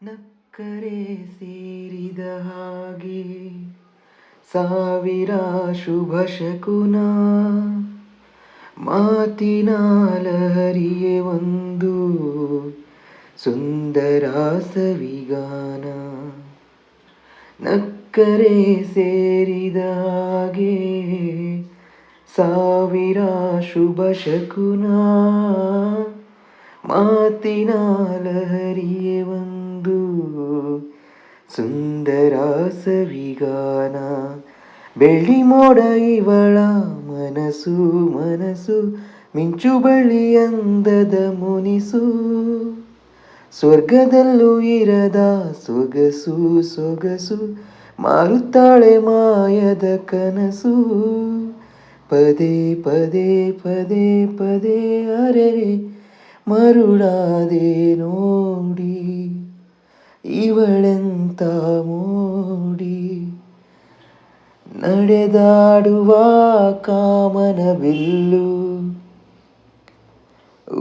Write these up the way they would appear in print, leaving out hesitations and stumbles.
ನಕ್ಕರೆ ಸೇರಿದ ಹಾಗೆ ಸಾವಿರ ಶುಭ ಶಕುನ, ಮಾತಿನ ಲಹರಿಯೇ ಒಂದು ಸುಂದರ ಸವಿಗಾನ. ನಕ್ಕರೆ ಸೇರಿದ ಹಾಗೆ ಸಾವಿರ ಶುಭ ಶಕುನ, ಮಾತಿನ ಲಹರಿಯೇ ಒಂದು ಸುಂದರ ಸವಿಗಾನ. ಬೆಳ್ಳಿ ಮೋಡ ಇವಳ ಮನಸ್ಸು ಮನಸ್ಸು, ಮಿಂಚು ಬಳ್ಳಿ ಅಂದದ ಮುನಿಸು, ಸ್ವರ್ಗದಲ್ಲೂ ಇರದ ಸೊಗಸು ಸೊಗಸು, ಮಾರುತ್ತಾಳೆ ಮಾಯದ ಕನಸು. ಪದೇ ಪದೇ ಪದೇ ಪದೇ ಅರೆರೆ ಮರುಳಾದೆ ನೋಡಿ, ಇವಳೆಂತ ಮೋಡಿ. ನಡೆದಾಡುವ ಕಾಮನ ಬಿಲ್ಲು,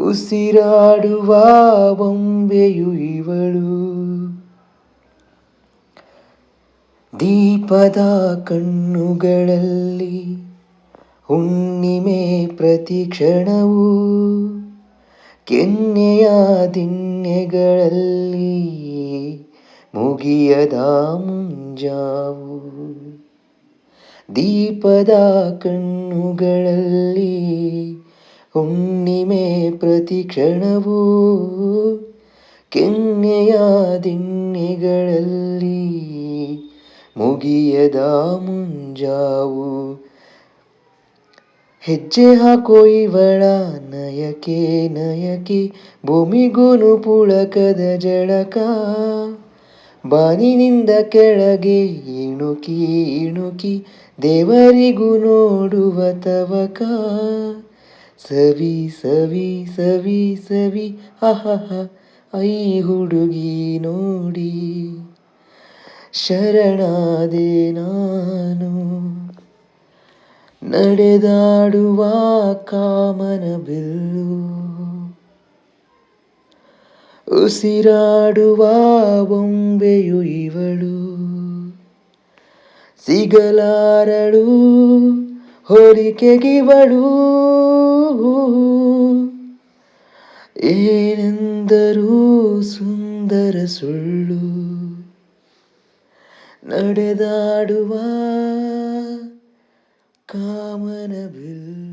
ಉಸಿರಾಡುವ ಬೊಂಬೆಯು ಇವಳು. ದೀಪದ ಕಣ್ಣುಗಳಲ್ಲಿ ಹುಣ್ಣಿಮೆ ಪ್ರತಿ ಕ್ಷಣವೂ, ಕೆನ್ನೆಯ ದಿನ್ನೆಗಳಲ್ಲಿ ಮುಗಿಯದ ಮುಂಜಾವು. ದೀಪದ ಕಣ್ಣುಗಳಲ್ಲಿ ಹುಣ್ಣಿಮೆ ಪ್ರತಿ ಕ್ಷಣವೂ, ಕೆನ್ನೆಯ ದಿನ್ನೆಗಳಲ್ಲಿ ಮುಗಿಯದ ಮುಂಜಾವು. ಹೆಜ್ಜೆ ಹಾಕೋ ಇವಳ ನಯಕೆ ನಯಕೆ, ಭೂಮಿಗೂನು ಪುಳಕದ ಜಳಕ, ಬಾನಿನಿಂದ ಕೆಳಗೆ ಇಣುಕಿ ಇಣುಕಿ, ದೇವರಿಗೂ ನೋಡುವ ತವಕ. ಸವಿ ಸವಿ ಸವಿ ಸವಿ ಅಹಹ, ಐ ಹುಡುಗಿ ನೋಡಿ ಶರಣಾದೆ ನಾನು. ನಡೆದಾಡುವ ಕಾಮನ ಬಿಲ್ಲು, ಉಸಿರಾಡುವ ಬೊಂಬೆಯು ಇವಳು. ಸಿಗಲಾರಳು ಹೋಲಿಕೆಗಿವಳು, ಏನೆಂದರೂ ಸುಂದರ ಸುಳ್ಳು. ನಡೆದಾಡುವ ಕಾಮನ ಬಿಲ್ಲು.